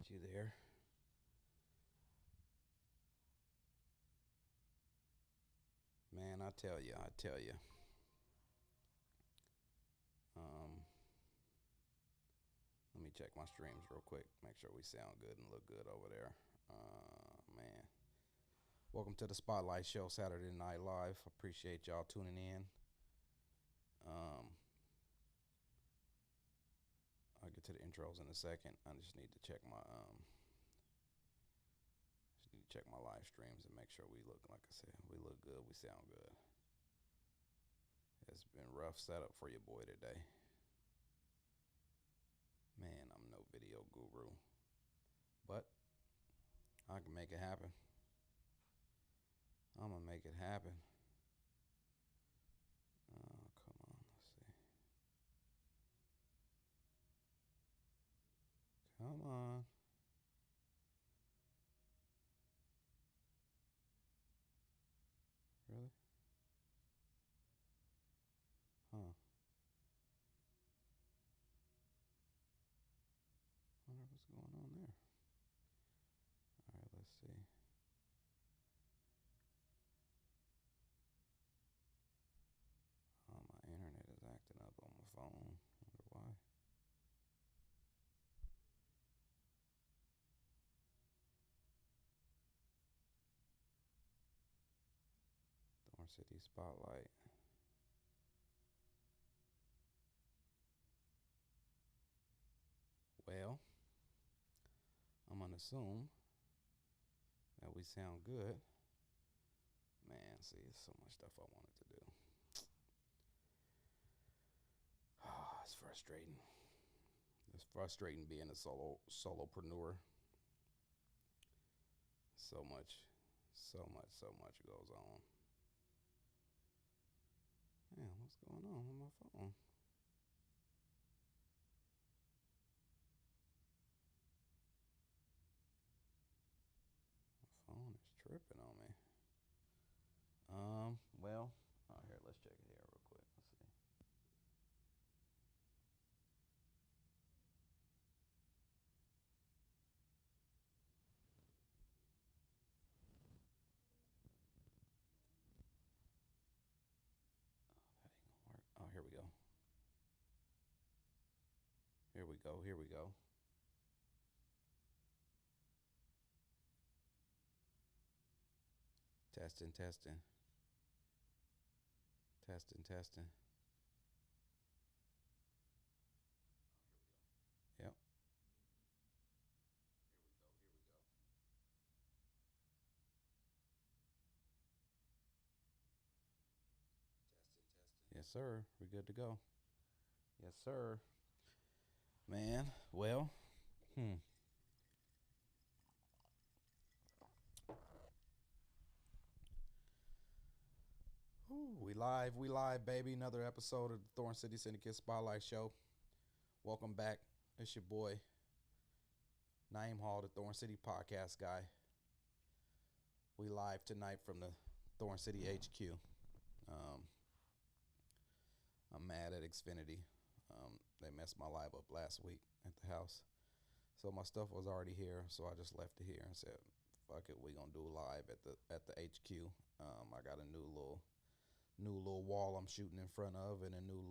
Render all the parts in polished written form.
got you there. Man, I tell you. Um, Let me check my streams real quick. Make sure we sound good and look good over there. Man, welcome to the Spotlight Show, Saturday Night Live. Appreciate y'all tuning in. Um, I'll get to the intros in a second. I just need to check my live streams and make sure we look, like I said, we look good, we sound good. It's been rough setup for your boy today. Man, I'm no video guru, but I can make it happen. I'm gonna make it happen. Oh, come on, let's see. Come on. Really? Huh. Wonder what's going on there. All right, let's see. Oh, my internet is acting up on my phone. Wonder why. Thorn City Spotlight. Well, I'm gonna assume that we sound good. Man, see, there's so much stuff I wanted to do. Oh, it's frustrating. It's frustrating being a solopreneur. So much, so much goes on. Man, what's going on with my phone? My phone is tripping on me. Well, oh, here, let's check it here real quick. Let's see. That ain't gonna work. Oh, here we go. Here we go. Here we go. Testing, testing, testing, testing. Yep. Here we go. Here we go. Testing, testing. Yes, sir. We're good to go. Yes, sir. Man, well, hmm. Ooh, we live, baby. Another episode of the Thorn City Syndicate Spotlight Show. Welcome back. It's your boy, Naeem Hall, the Thorn City podcast guy. We live tonight from the Thorn City HQ. Um, I'm mad at Xfinity. They messed my live up last week at the house. So my stuff was already here, so I just left it here and said, "Fuck it, we gonna do live at the HQ." I got a new little wall I'm shooting in front of, and a new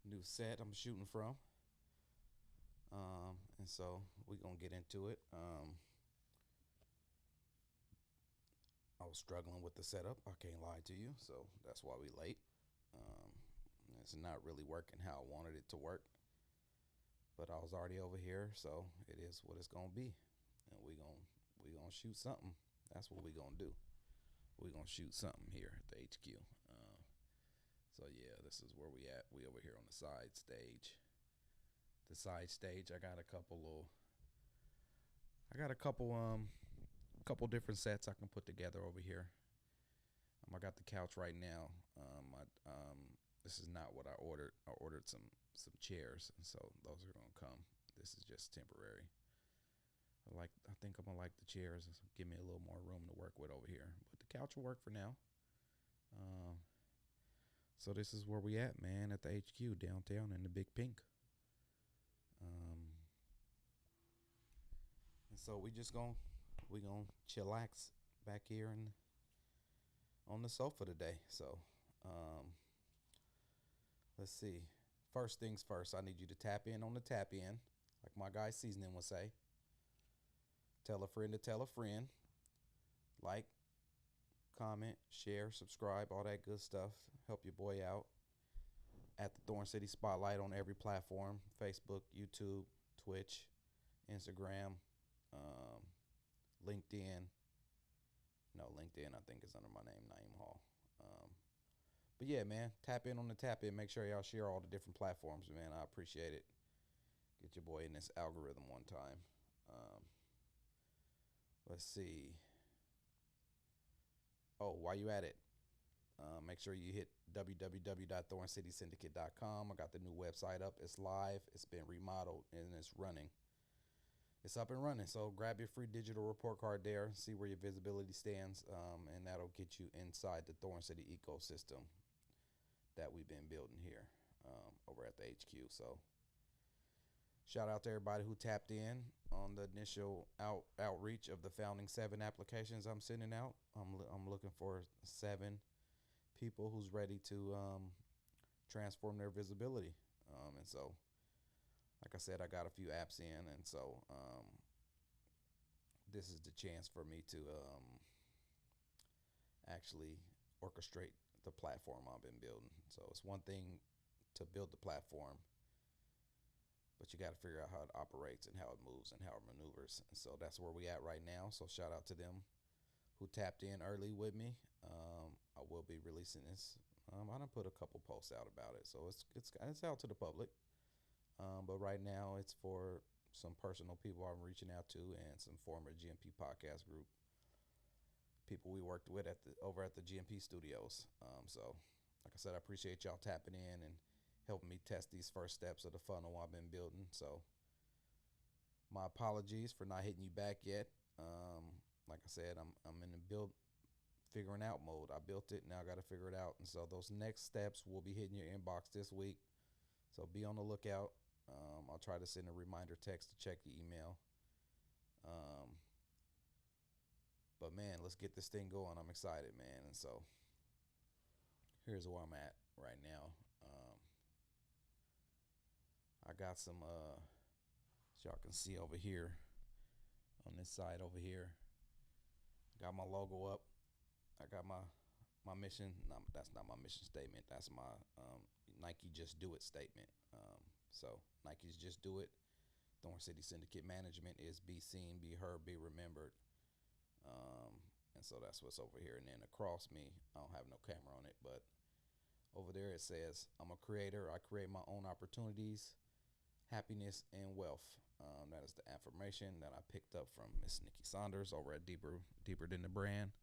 new set I'm shooting from. And so we gonna get into it. I was struggling with the setup. I can't lie to you, so that's why we late. Um, it's not really working how I wanted it to work, but I was already over here, so it is what it's gonna be, and we gonna shoot something. That's what we gonna do. We gonna shoot something here at the HQ. So yeah, this is where we at. We over here on the side stage. The side stage. I got a couple different sets I can put together over here. I got the couch right now. This is not what I ordered. I ordered some chairs, and so those are gonna come. This is just temporary. I think I'm gonna like the chairs. Give me a little more room to work with over here. But the couch will work for now. So this is where we at, man, at the HQ downtown in the Big Pink. So we gonna chillax back here and on the sofa today. So um, let's see. First things first, I need you to tap in on the tap in, like my guy Seasoning would say. Tell a friend to tell a friend. Like, comment, share, subscribe, all that good stuff. Help your boy out at the Thorn City Spotlight on every platform: Facebook, YouTube, Twitch, Instagram, um, LinkedIn. No, LinkedIn I think is under my name, Naeem Hall. Um, but yeah, man, tap in on the tap in. Make sure y'all share all the different platforms, man. I appreciate it. Get your boy in this algorithm one time. Um, let's see. Oh, while you at it, make sure you hit www.thorncitysyndicate.com. I got the new website up. It's live. It's been remodeled and it's running. It's up and running. So grab your free digital report card there. See where your visibility stands, and that'll get you inside the Thorn City ecosystem that we've been building here over at the HQ. So shout out to everybody who tapped in on the initial outreach of the founding 7 applications I'm sending out. I'm looking for 7 people who's ready to transform their visibility. And so, like I said, I got a few apps in, and so this is the chance for me to actually orchestrate the platform I've been building. So it's one thing to build the platform, but you got to figure out how it operates and how it moves and how it maneuvers. And so that's where we at right now. So shout out to them who tapped in early with me. I will be releasing this. I done put a couple posts out about it, so it's out to the public. But right now it's for some personal people I'm reaching out to and some former GMP podcast group people we worked with over at the GMP studios. So like I said, I appreciate y'all tapping in and helping me test these first steps of the funnel I've been building. So my apologies for not hitting you back yet. Like I said, I'm in the figuring out mode. I built it, now I got to figure it out. And so those next steps will be hitting your inbox this week. So be on the lookout. I'll try to send a reminder text to check your email. But man, let's get this thing going. I'm excited, man. And so here's where I'm at right now. I got some, as y'all can see over here on this side over here, got my logo up. I got my mission. No, that's not my mission statement. That's my Nike Just Do It statement. So Nike's Just Do It. Thorn City Syndicate Management is be seen, be heard, be remembered. And so that's what's over here. And then across me, I don't have no camera on it, but over there it says, I'm a creator. I create my own opportunities, happiness, and wealth. That is the affirmation that I picked up from Miss Nikki Saunders over at Deeper Than the Brand.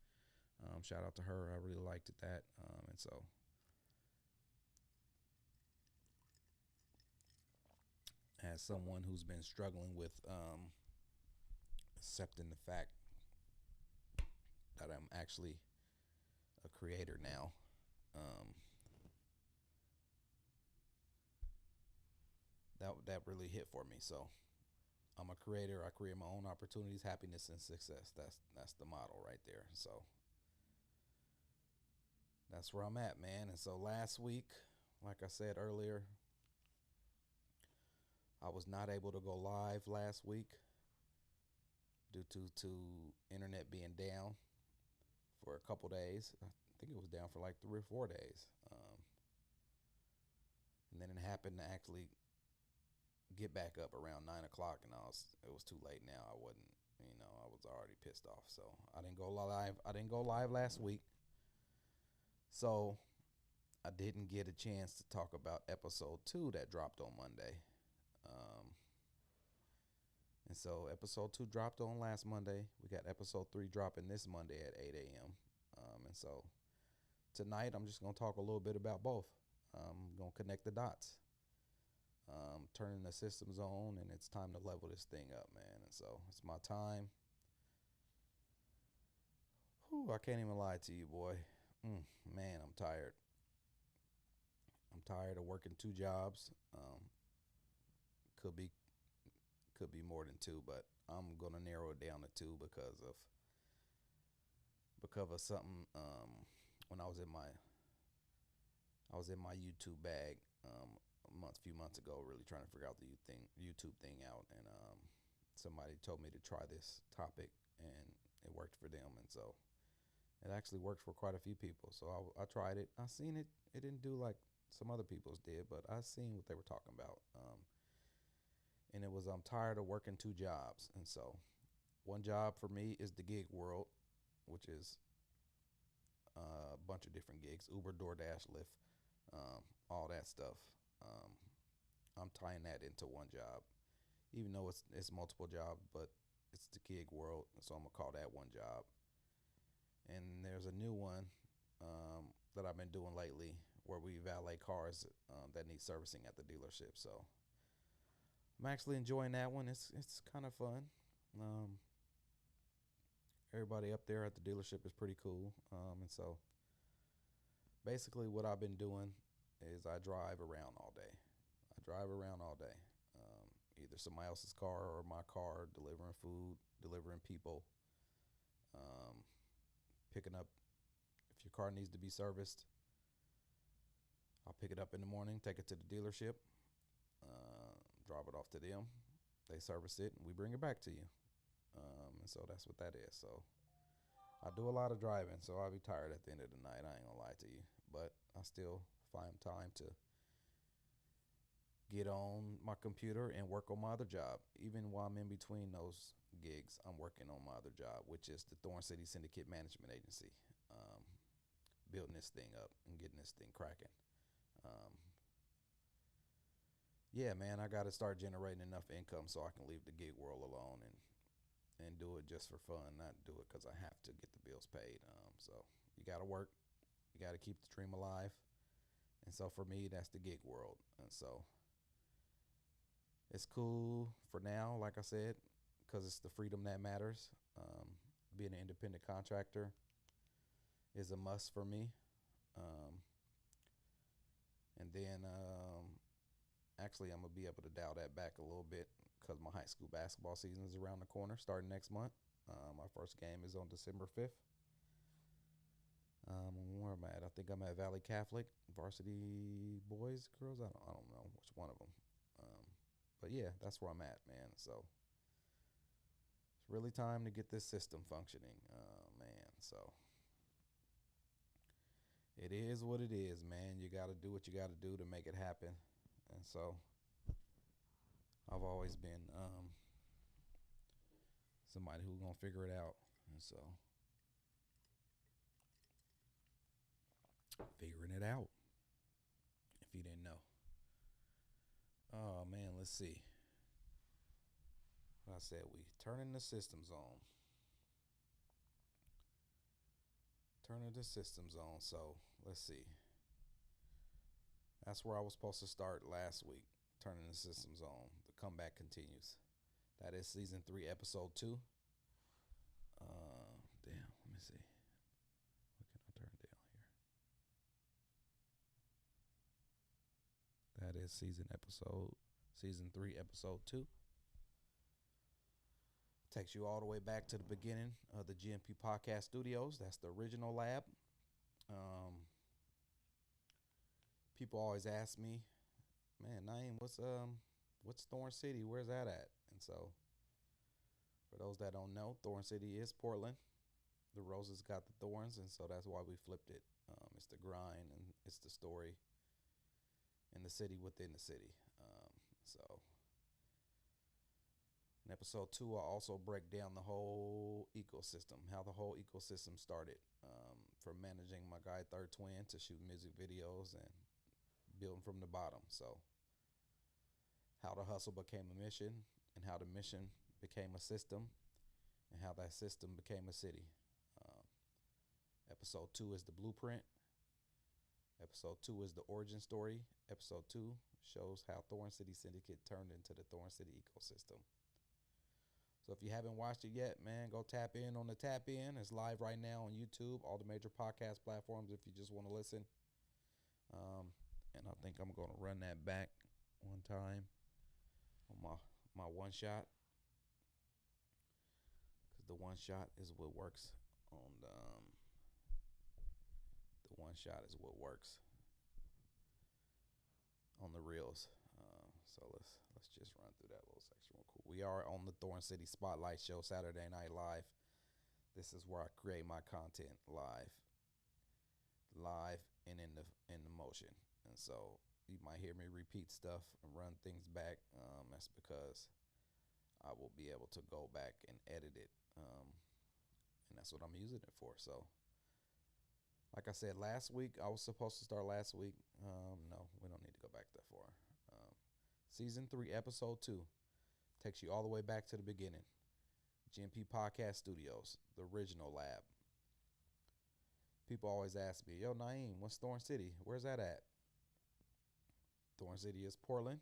Shout out to her. I really liked that. And so as someone who's been struggling with accepting the fact that I'm actually a creator now, that really hit for me. So I'm a creator. I create my own opportunities, happiness, and success. That's the model right there. So that's where I'm at, man. And so last week, like I said earlier, I was not able to go live last week due to internet being down for a couple days. I think it was down for like 3 or 4 days. And then it happened to actually get back up around 9 o'clock, and it was too late now. I wasn't, I was already pissed off. So I didn't go live. I didn't go live last week. So I didn't get a chance to talk about episode 2 that dropped on Monday. And so episode 2 dropped on last Monday. We got episode 3 dropping this Monday at 8 a.m. And so tonight I'm just going to talk a little bit about both. I'm going to connect the dots. Turning the systems on, and it's time to level this thing up, man. And so it's my time. Whew, I can't even lie to you, boy. Man, I'm tired. I'm tired of working 2 jobs. could be more than two, but I'm gonna narrow it down to two because of something. When I was in my YouTube bag few months ago, really trying to figure out the YouTube thing out, and somebody told me to try this topic, and it worked for them, and so it actually worked for quite a few people. So I tried it. I seen it. It didn't do like some other people's did, but I seen what they were talking about. And it was I'm tired of working two jobs, and so one job for me is the gig world, which is a bunch of different gigs: Uber, DoorDash, Lyft, all that stuff. Um, I'm tying that into one job, even though it's multiple jobs, but it's the gig world, so I'm gonna call that one job. And there's a new one that I've been doing lately, where we valet cars that need servicing at the dealership. So I'm actually enjoying that one. It's kind of fun. Um, Everybody up there at the dealership is pretty cool, and so basically what I've been doing is I drive around all day. I drive around all day, either somebody else's car or my car, delivering food, delivering people, um, picking up if your car needs to be serviced. I'll pick it up in the morning, take it to the dealership, drop it off to them. They service it, and we bring it back to you. And so that's what that is. So I do a lot of driving, so I'll be tired at the end of the night. I ain't gonna lie to you, but I still find time to get on my computer and work on my other job. Even while I'm in between those gigs, I'm working on my other job, which is the Thorn City Syndicate Management Agency, building this thing up and getting this thing cracking. Um, yeah, man, I got to start generating enough income so I can leave the gig world alone and do it just for fun, not do it because I have to get the bills paid. So you got to work, you got to keep the dream alive. And so for me, that's the gig world. And so it's cool for now, like I said, because it's the freedom that matters. Being an independent contractor is a must for me. Um, and then actually, I'm going to be able to dial that back a little bit because my high school basketball season is around the corner, starting next month. My first game is on December 5th. Where am I at? I think I'm at Valley Catholic, varsity boys, girls. I don't know which one of them. But yeah, that's where I'm at, man. So it's really time to get this system functioning, man. So it is what it is, man. You got to do what you got to do to make it happen. And so I've always been somebody who's gonna figure it out. And so figuring it out, if you didn't know. Oh man, let's see. I said we turning the systems on. Turning the systems on. So let's see. That's where I was supposed to start last week. Turning the systems on. The comeback continues. That is season 3, episode 2. Damn, let me see. What can I turn down here? That is season 3, episode 2. Takes you all the way back to the beginning of the GMP Podcast Studios. That's the original lab. People always ask me, man, Naeem, what's Thorn City? Where's that at? And so, for those that don't know, Thorn City is Portland. The roses got the thorns, and so that's why we flipped it. It's the grind, and it's the story, and the city within the city. So, in episode 2, I'll also break down the whole ecosystem, how the whole ecosystem started, from managing my guy Third Twin to shooting music videos and building from the bottom. So, how the hustle became a mission, and how the mission became a system, and how that system became a city. Episode 2 is the blueprint. Episode 2 is the origin story. Episode 2 shows how Thorn City Syndicate turned into the Thorn City ecosystem. So if you haven't watched it yet, man, go tap in on the Tap In. It's live right now on YouTube, all the major podcast platforms if you just want to listen. And I think I'm going to run that back one time on my one shot, because the one shot is what works on the one shot is what works on the reels. So let's just run through that little section real quick. We are on the Thorn City Spotlight Show Saturday Night Live. This is where I create my content live and in the motion. And so you might hear me repeat stuff and run things back. That's because I will be able to go back and edit it, and that's what I'm using it for. So, like I said, last week I was supposed to start last week. No, we don't need to go back that far. Season 3, episode 2 takes you all the way back to the beginning. GMP Podcast Studios, the original lab. People always ask me, "Yo, Naeem, what's Thorn City? Where's that at?" Thorn City is Portland.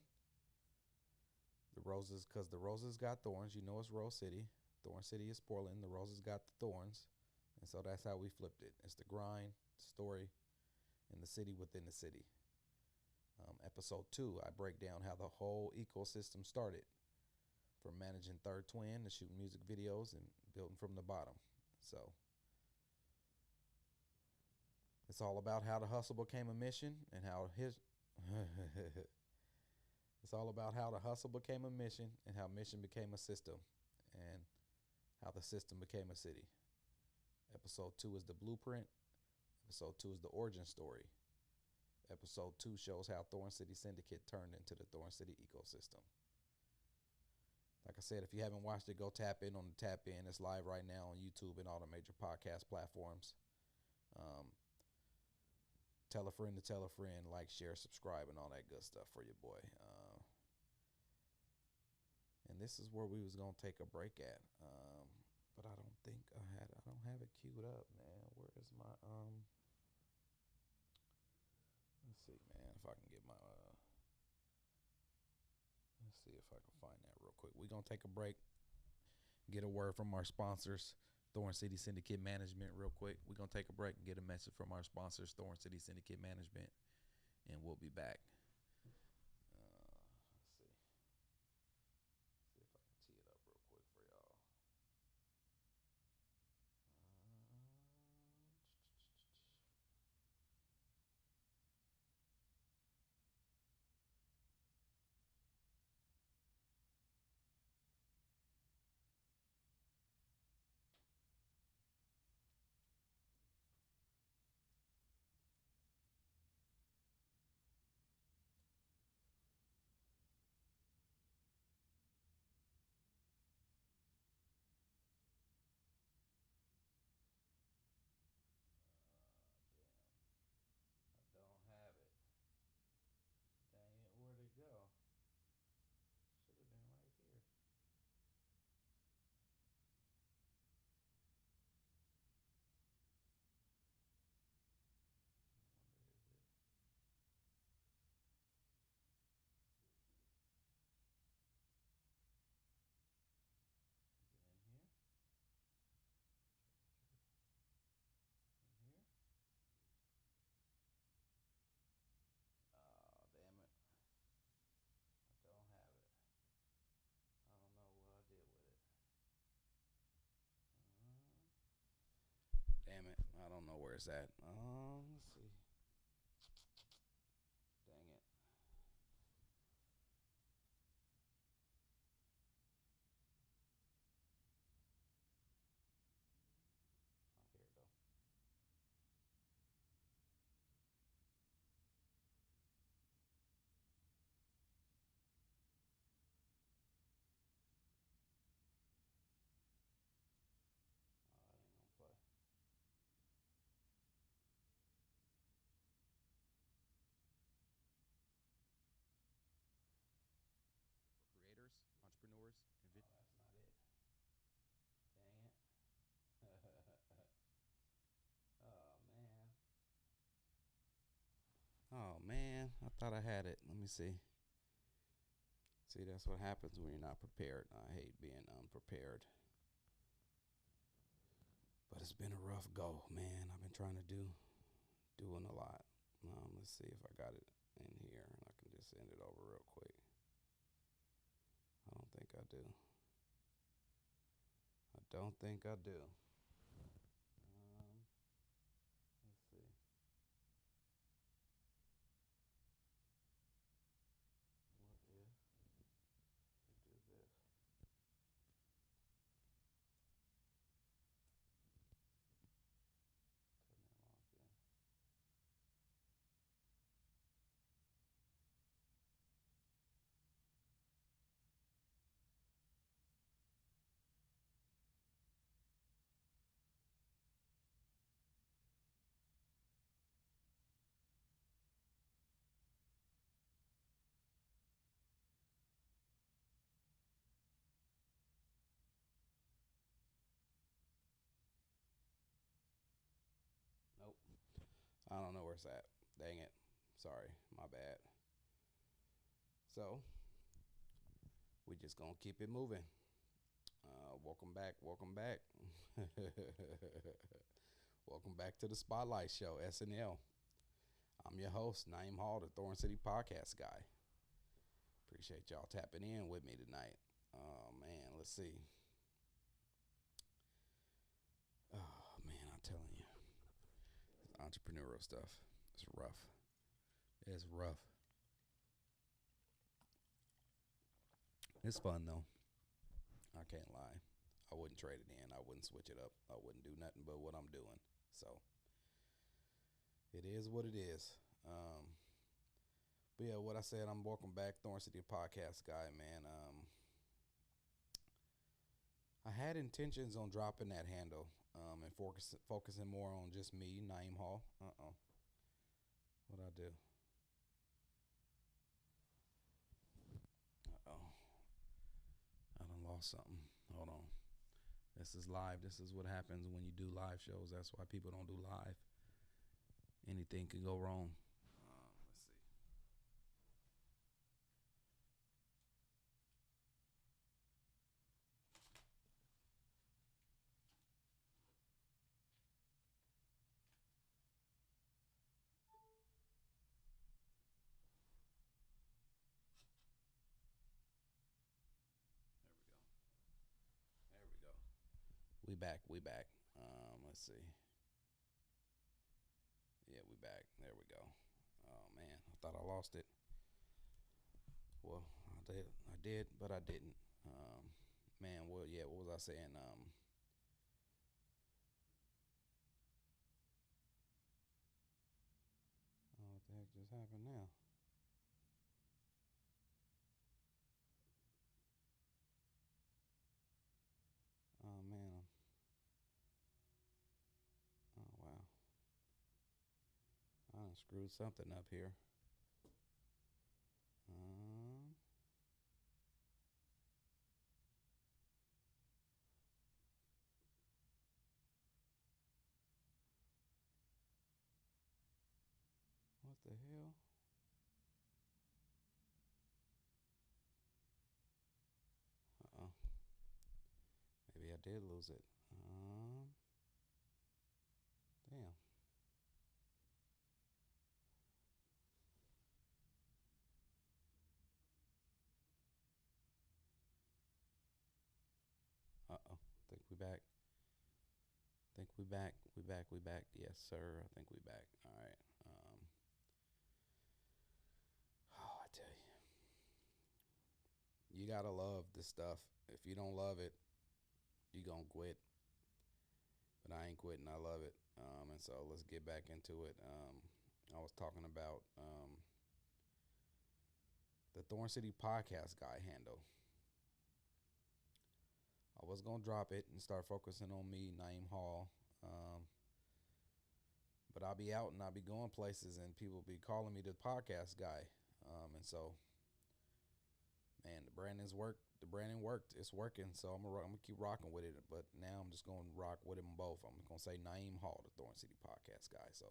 The roses, because the roses got thorns. You know it's Rose City. Thorn City is Portland. The roses got the thorns. And so that's how we flipped it. It's the grind, story, and the city within the city. Episode 2, I break down how the whole ecosystem started. From managing Third Twin to shooting music videos and building from the bottom. So it's all about how the hustle became a mission and how his it's all about how the hustle became a mission and how mission became a system and how the system became a city. Episode 2 is the blueprint. Episode 2 is the origin story. Episode 2 shows how Thorn City Syndicate turned into the Thorn City ecosystem. Like I said, if you haven't watched it, go tap in on the Tap In. It's live right now on YouTube and all the major podcast platforms. Tell a friend to tell a friend, like, share, subscribe, and all that good stuff for your boy. And this is where we was gonna take a break at, but I don't think I don't have it queued up, man. Where is my Let's see, man, if I can get my let's see if I can find that real quick. We're gonna take a break, get a word from our sponsors, Thorn City Syndicate Management, real quick. We're gonna take a break and get a message from our sponsors, Thorn City Syndicate Management, and we'll be back. Let's see. See if I can tee it up real quick for y'all. Damn, I don't have it. Dang it, where'd it go? Should have been right here. I wonder, is it? Is it in here? In here? Oh, damn it. I don't have it. I don't know what I did with it. Damn it. I don't know where it's at. Let's see. Dang it. Oh, here we go. Oh, it ain't gonna play. For creators, entrepreneurs, and oh, that's not it. Dang it. Oh, man. Oh, man. I thought I had it. Let me see. See, that's what happens when you're not prepared. I hate being unprepared. But it's been a rough go, man. I've been trying to doing a lot. Let's see if I got it in here and I can just send it over real quick. I don't think I do. I don't think I do. Let's see. What if we do this? Tell me I logged in. Nope. I don't know where it's at. Dang it. Sorry. My bad. So, we just gonna keep it moving. Welcome back. Welcome back. Welcome back to the Spotlight Show, SNL. I'm your host, Naeem Hall, the Thorn City Podcast guy. Appreciate y'all tapping in with me tonight. Oh, man, let's see. Oh, man, I'm telling you. Entrepreneurial stuff. It's rough. It's rough. It's fun, though. I can't lie. I wouldn't trade it in. I wouldn't switch it up. I wouldn't do nothing but what I'm doing. So, it is what it is. But yeah, what I said, I'm welcome back, Thorn City Podcast guy, man. I had intentions on dropping that handle and focusing more on just me, Naeem Hall. What'd I do? I done lost something. Hold on. This is live. This is what happens when you do live shows. That's why people don't do live. Anything can go wrong. Let's see. There we go. We back. We back. Let's see. Yeah, we back. There we go. Oh man, I thought I lost it. Well, I did, but I didn't. Man, well, yeah. What was I saying? Oh, what the heck just happened now? Oh man. Oh wow. I done screwed something up here. Um, what the hell? Uh oh. Maybe I did lose it. Damn. Uh oh. Think we back. Think we back. We back. We back. Yes, sir. I think we back. All right. Oh, I tell you, you gotta love this stuff. If you don't love it, you gonna quit. But I ain't quitting. I love it. And so let's get back into it. I was talking about the Thorn City Podcast guy handle. I was gonna drop it and start focusing on me, Naeem Hall. Um, but I'll be out and I'll be going places and people be calling me the podcast guy. And so, man, the branding worked. It's working. So I'm gonna keep rocking with it. But now I'm just gonna rock with them both. I'm gonna say Naeem Hall, the Thorn City Podcast guy. So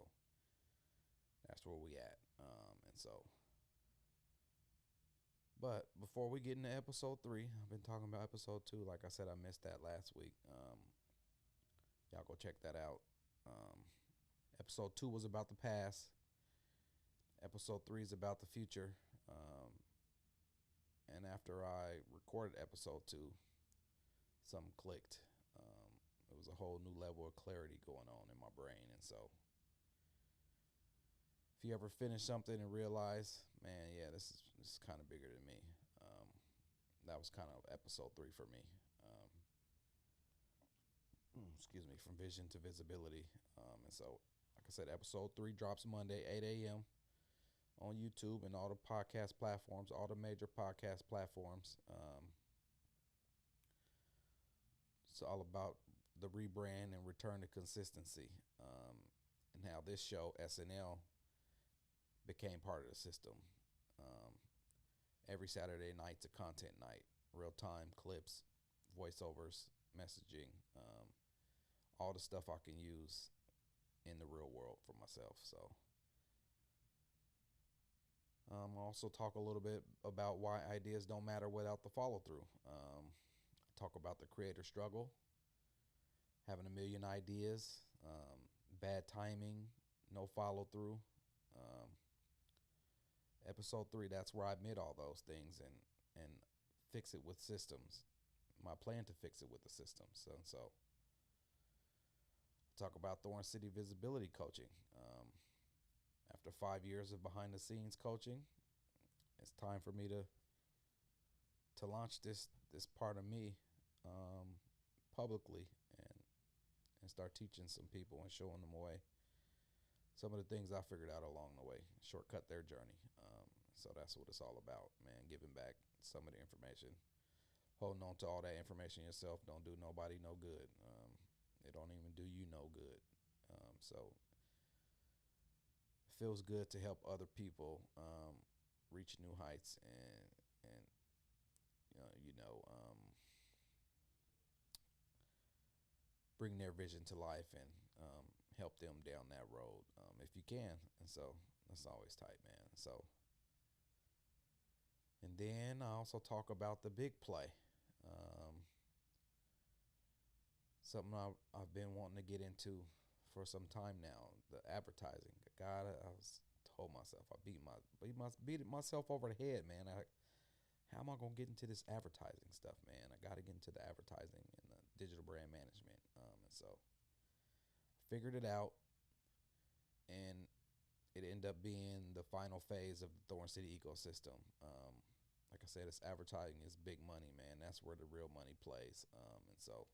that's where we at. And so, but before we get into episode 3, I've been talking about episode 2. Like I said, I missed that last week. Y'all go check that out. Episode 2 was about the past. Episode 3 is about the future. And and after I recorded episode 2, something clicked. It was a whole new level of clarity going on in my brain. And so, if you ever finish something and realize, man, yeah, this is kind of bigger than me. Um, that was kind of episode 3 for me. Excuse me, from vision to visibility. And so, like I said, episode 3 drops Monday, 8 a.m. on YouTube and all the podcast platforms, all the major podcast platforms. It's all about the rebrand and return to consistency, and how this show, SNL, became part of the system. Um, every Saturday night's a content night, real time clips, voiceovers, messaging, all the stuff I can use in the real world for myself. So, I'll also talk a little bit about why ideas don't matter without the follow through. Talk about the creator struggle, having a million ideas, bad timing, no follow through. Um, episode 3, that's where I admit all those things and fix it with systems. My plan to fix it with the systems. So talk about Thorn City visibility coaching. After 5 years of behind the scenes coaching, it's time for me to launch this part of me, publicly, and start teaching some people and showing them away some of the things I figured out along the way, shortcut their journey. So that's what it's all about, man. Giving back some of the information, holding on to all that information yourself don't do nobody no good. It don't even do you no good. So it feels good to help other people reach new heights and bring their vision to life and help them down that road, if you can. And so that's always tight, man. So, and then I also talk about the big play. Something I've been wanting to get into for some time now, the advertising. God, I was told myself I beat myself over the head, man. How am I gonna get into this advertising stuff, man? I got to get into the advertising and the digital brand management, and so I figured it out, and it ended up being the final phase of the Thorn City ecosystem. Like I said, it's advertising is big money, man. That's where the real money plays, and so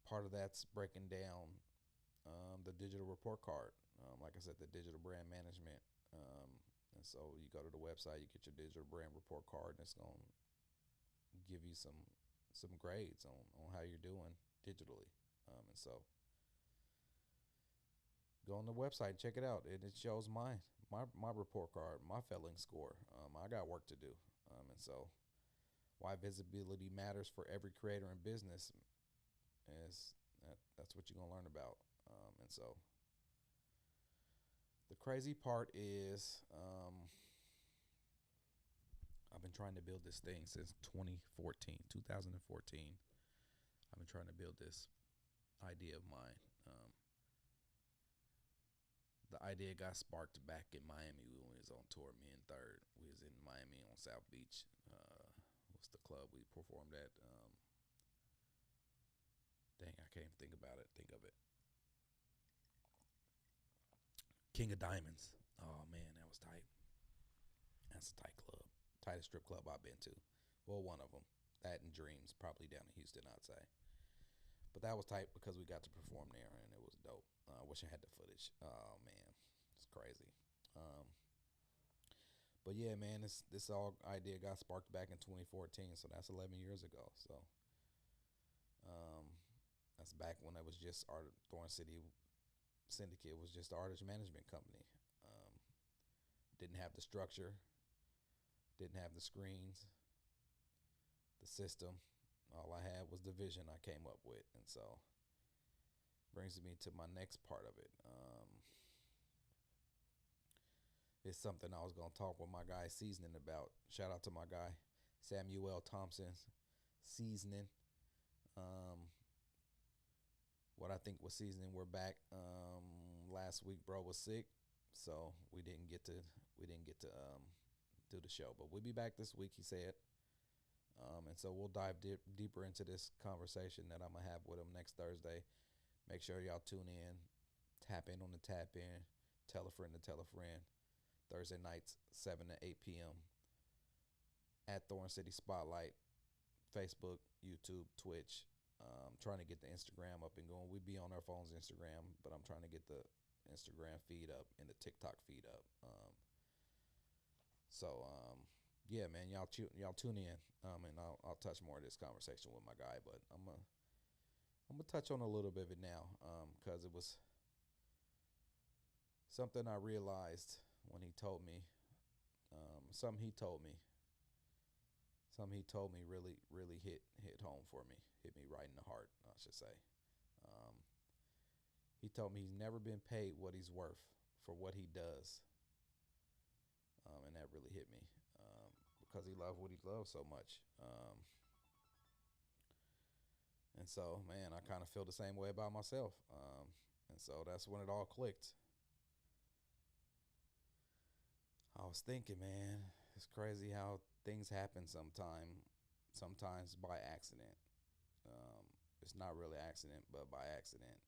part of that's breaking down the digital report card. Like I said, the digital brand management. And so you go to the website, you get your digital brand report card, and it's going to give you some grades on how you're doing digitally. And so go on the website, check it out. It shows my report card, my failing score. I got work to do. And so why visibility matters for every creator in business is that's what you're going to learn about. And so the crazy part is I've been trying to build this thing since 2014. I've been trying to build this idea of mine. The idea got sparked back in Miami when we was on tour. Me and Third, we was in Miami on South Beach. What's the club we performed at? Dang, I can't even think about it. Think of it. King of Diamonds. Oh man, that was tight. That's a tight club. Tightest strip club I've been to. Well, one of them. That and Dreams, probably down in Houston, I'd say. But that was tight because we got to perform there, and it was dope. I wish I had the footage. Oh man, it's crazy. Um, but yeah, man, this all idea got sparked back in 2014, so that's 11 years ago. So um, that's back when it was just Thorn City Syndicate was just the artist management company. Didn't have the structure, didn't have the screens, the system. All I had was the vision I came up with, and so brings me to my next part of it. It's something I was gonna talk with my guy Seasoning about. Shout out to my guy Samuel Thompson's Seasoning. What I think was Seasoning, we're back. Last week, bro was sick, so we didn't get to do the show. But we'll be back this week, he said. And so we'll dive deeper into this conversation that I'm going to have with him next Thursday. Make sure y'all tune in. Tap in on the tap in. Tell a friend to tell a friend. Thursday nights, 7 to 8 p.m. at Thorn City Spotlight. Facebook, YouTube, Twitch. Trying to get the Instagram up and going. We be on our phones Instagram, but I'm trying to get the Instagram feed up and the TikTok feed up. Yeah, man, y'all tune in. And I'll touch more of this conversation with my guy, but I'm gonna touch on a little bit of it now, because it was something I realized when he told me, something he told me really hit home for me, hit me right in the heart, I should say. He told me he's never been paid what he's worth for what he does, and that really hit me, because he loved what he loved so much. And so, man, I kind of feel the same way about myself. And so that's when it all clicked. I was thinking, man, it's crazy how things happen sometimes by accident. It's not really accident, but by accident,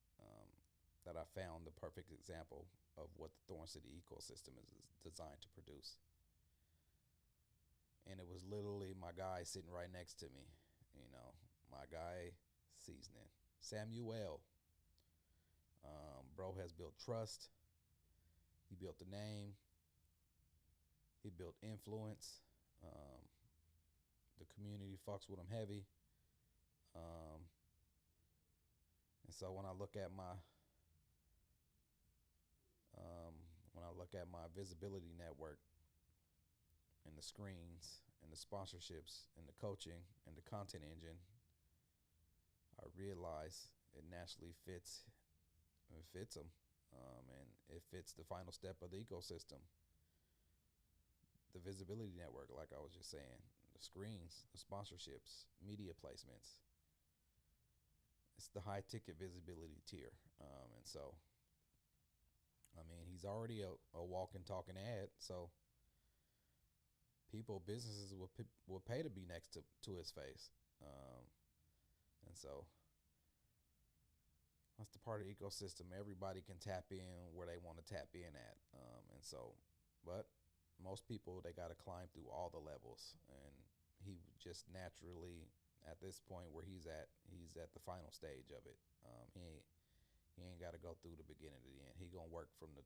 that I found the perfect example of what the Thorn City ecosystem is designed to produce. And it was literally my guy sitting right next to me, my guy Seasoning. Samuel. Bro has built trust. He built the name. He built influence. The community fucks with him heavy. And so when I look at my visibility network and the screens and the sponsorships and the coaching and the content engine, I realize it naturally fits them, and it fits the final step of the ecosystem. The visibility network, like I was just saying, the screens, the sponsorships, media placements. It's the high ticket visibility tier. And so, I mean, he's already a walking, talking ad. So businesses will pay to be next to his face. And so that's the part of the ecosystem. Everybody can tap in where they want to tap in at. But most people, they got to climb through all the levels. And he just naturally, at this point where he's at the final stage of it. He ain't got to go through the beginning to the end. He gonna work from the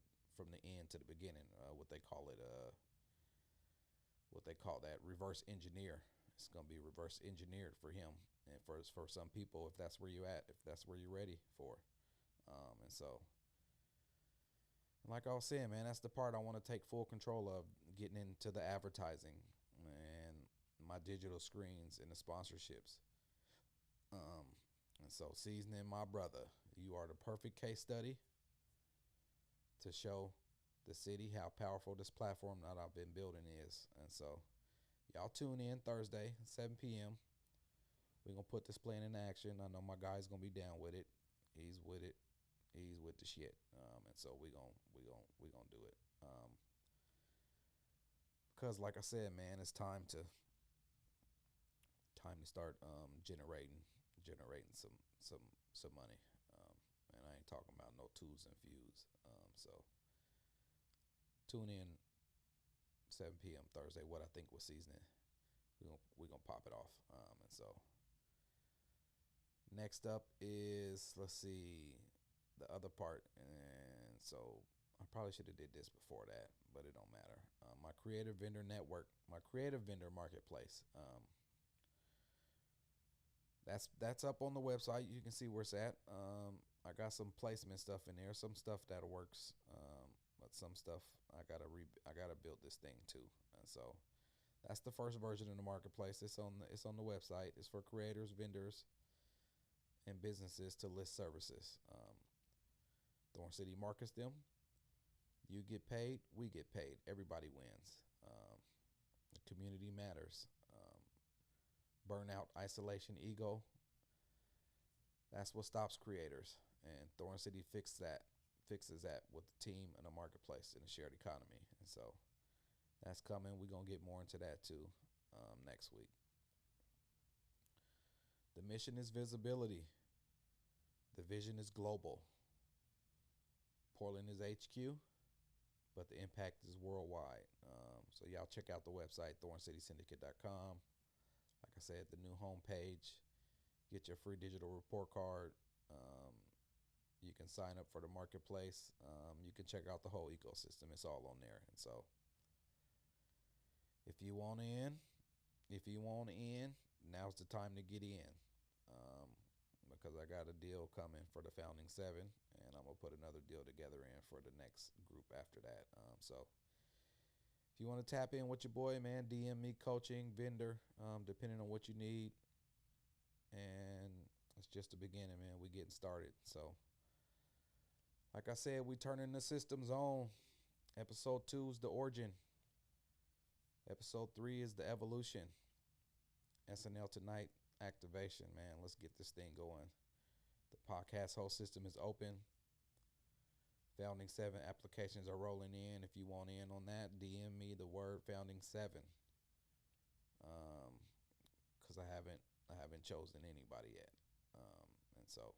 end to the beginning. What they call that reverse engineer. It's gonna be reverse engineered for him, and for some people, if that's where you at, if that's where you're ready for. And so, like I was saying, man, that's the part I want to take full control of, getting into the advertising and my digital screens and the sponsorships. And so, Seasoning, my brother, you are the perfect case study to show the city how powerful this platform that I've been building is. And so, y'all tune in Thursday, 7 p.m. We're going to put this plan in action. I know my guy's going to be down with it. He's with it. He's with the shit. And so we gonna do it. Because like I said, man, it's time to start generating some money. And I ain't talking about no twos and fews. So tune in 7 p.m. Thursday. What I think was Seasoning. We're gonna pop it off. And so next up is, let's see, the other part. And so I probably should have did this before that, but it don't matter. My creative vendor network, my creative vendor marketplace. That's up on the website. You can see where it's at. I got some placement stuff in there, some stuff that works, but some stuff I gotta build this thing too. And so that's the first version of the marketplace. It's on the website. It's for creators, vendors, and businesses to list services. Thorn City markets them. You get paid, we get paid. Everybody wins. The community matters. Burnout, isolation, ego. That's what stops creators. And Thorn City fixes that with the team and the marketplace and the shared economy. And so That's coming. We're going to get more into that too next week. The mission is visibility. The vision is global. Portland is HQ, but the impact is worldwide. So y'all check out the website, thorncitysyndicate.com. Like I said, the new homepage. Get your free digital report card. You can sign up for the marketplace. You can check out the whole ecosystem. It's all on there. And so if you want in, now's the time to get in. Because I got a deal coming for the Founding 7, and I'm going to put another deal together in for the next group after that. So if you want to tap in with your boy, man, DM me, coaching, vendor, depending on what you need. And it's just the beginning, man. We're getting started. So like I said, we turning the systems on. Episode 2 is the origin. Episode 3 is the evolution. SNL Tonight activation, man. Let's get this thing going. The podcast host system is open. Founding 7 applications are rolling in. If you want in on that, DM me the word Founding 7. Because I haven't chosen anybody yet. And so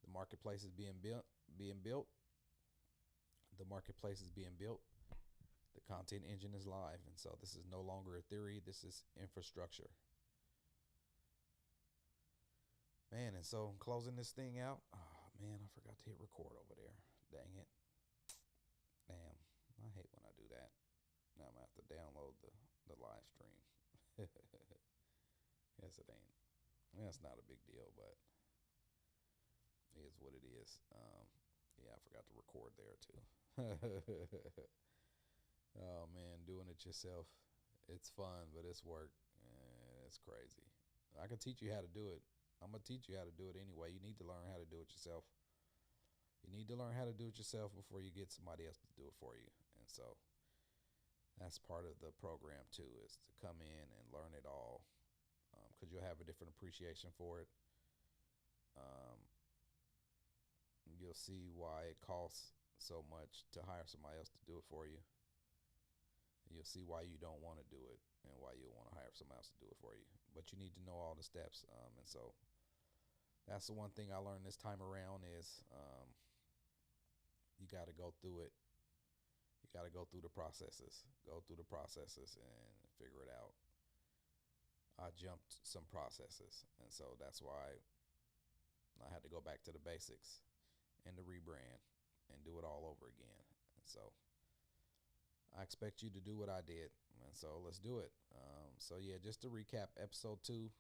the marketplace is being built. The marketplace is being built. The content engine is live. And so this is no longer a theory. This is infrastructure. Man, and so I'm closing this thing out. Oh, man, I forgot to hit record over there. Dang it. Damn, I hate when I do that. Now I'm going to have to download the live stream. Yes, it ain't. That's not a big deal, but it is what it is. Yeah, I forgot to record there, too. Oh, man, doing it yourself. It's fun, but it's work. It's crazy. I can teach you how to do it. I'm going to teach you how to do it anyway. You need to learn how to do it yourself. You need to learn how to do it yourself before you get somebody else to do it for you. And so that's part of the program too, is to come in and learn it all, because you'll have a different appreciation for it. You'll see why it costs so much to hire somebody else to do it for you. You'll see why you don't want to do it and why you want to hire somebody else to do it for you. But you need to know all the steps. And so that's the one thing I learned this time around is you got to go through it. You got to go through the processes. Go through the processes and figure it out. I jumped some processes. And so that's why I had to go back to the basics and the rebrand and do it all over again. And so I expect you to do what I did. And so let's do it. So yeah, just to recap, episode 2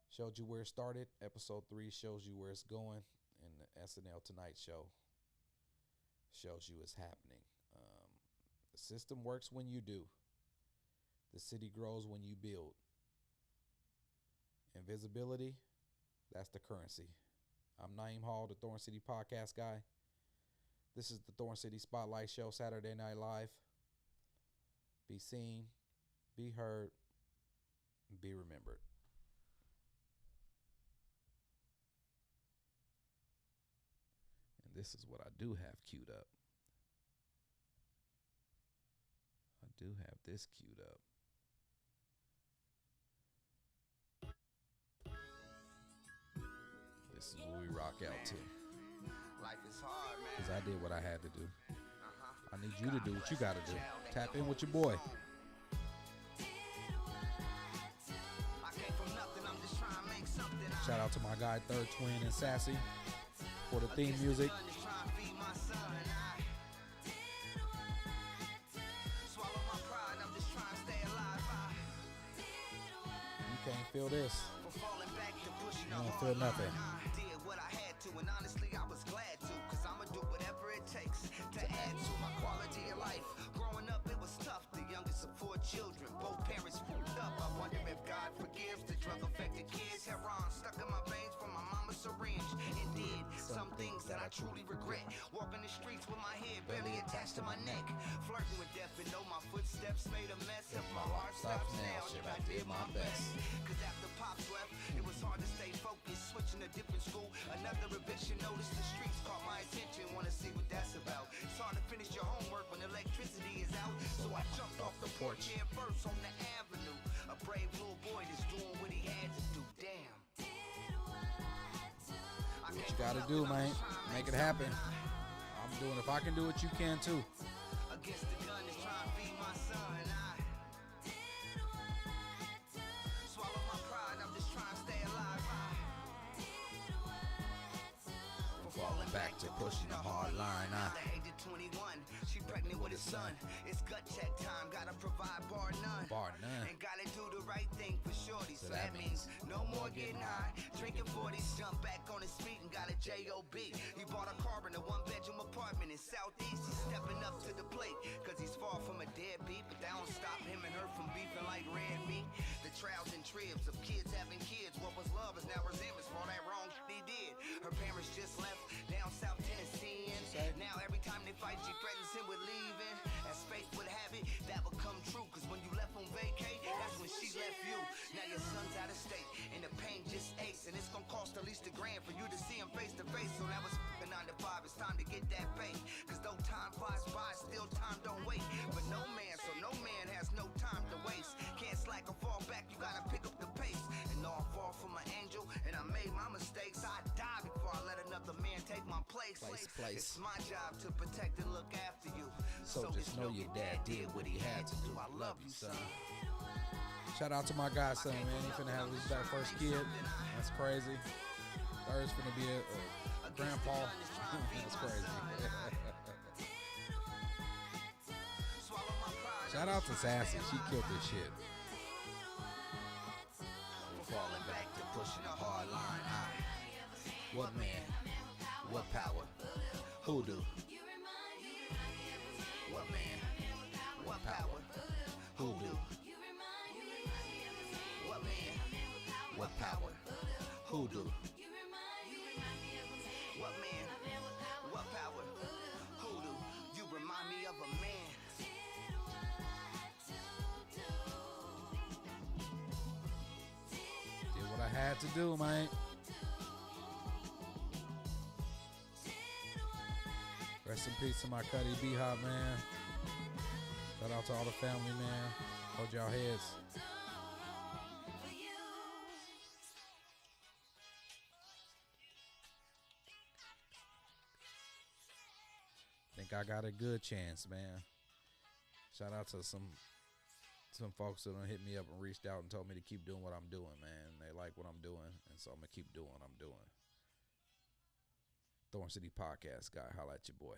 showed you where it started. Episode 3 shows you where it's going. And the SNL Tonight show shows you it's happening. The system works when you do. The city grows when you build. Invisibility, that's the currency. I'm Naeem Hall, the Thorn City podcast guy. This is the Thorn City Spotlight Show, Saturday Night Live. Be seen, be heard, be remembered. And this is what I do have queued up. I do have this queued up. This is what we rock out to. Life is hard, man. Because I did what I had to do. I need you to do what you got to do. Tap in with your boy. Shout out to my guy, Third Twin and Sassy, for the theme music. You can't feel this. You don't feel nothing. Did what I had to, and honestly, I was glad to, because I'ma do whatever it takes to add to my quality of life. Growing up, it was tough. The youngest of 4 children, both parents screwed up. I wonder if God forgives the drug-affected kids. Heroin stuck in my veins from my mama's syringe. And did some things that I truly regret. Walking the streets with my head barely attached to my neck. Flirting with death and know my footsteps made a mess. If my heart stops now, then I did my best. Cause after Pops left, it was hard to stay focused. Switching to different school, another eviction notice. The streets caught my attention, wanna see what that's about. It's hard to finish your homework when electricity is out. So I jumped off porch. First on the avenue, a brave little boy that's doing what he had to do. Damn. What you gotta do, man? Make it happen. I'm doing. If I can do it, you can too. Against the gun is trying to feed my son. Swallow my pride. I'm just trying to stay alive. From falling back to pushing the hard line. The age of 21, she pregnant with a son. It's gut check time. Gotta provide bar none. And gotta do the right thing for shorty. So that means no more getting high. Drinking 40s, jump back on his feet and got a J.O.B. He bought a car in a one-bedroom apartment in Southeast. He's stepping up to the plate, cause he's far from a deadbeat. But that don't stop him and her from beefing like red meat. The trials and tribs of kids having kids. What was love is now resentment for all that wrong he did. Her parents just left down South Tennessee. And now every time they fight, she threatens him with leaving. As fate would have it, that would come true. Cause when you left on vacay, that's when she left you. Now your son's out of state, and the pain just aches. And it's gonna cost at least $1,000 for you to see him face to face. So now it's 9 to 5, it's time to get that pay. Cause though time flies by, still time don't wait. But no man, so no man has no time to waste. Can't slack or fall back, you gotta pick up the pace. And all fall from an angel, and I made my mistakes. I die before I let another man take my place. It's my job to protect and look after you. So just know your dad did what he had to do. I love you, son. Shout out to my godson, man. He finna have his first kid. That's crazy. Third's finna be a grandpa. That's crazy. Shout out to Sassy. She killed this shit. Falling back to pushing a hard line. What man? What power? Hoodoo. What man? What power? Hoodoo. What man? What power? Hoodoo. What man? What power? Hoodoo. You remind me of a man. Did what I had to do, man. Rest in peace to my Cuddy B-Hop, man. Shout out to all the family, man. Hold y'all heads. Think I got a good chance, man. Shout out to some folks that done hit me up and reached out and told me to keep doing what I'm doing, man. They like what I'm doing, and so I'm going to keep doing what I'm doing. Thorn City Podcast guy, holla at your boy.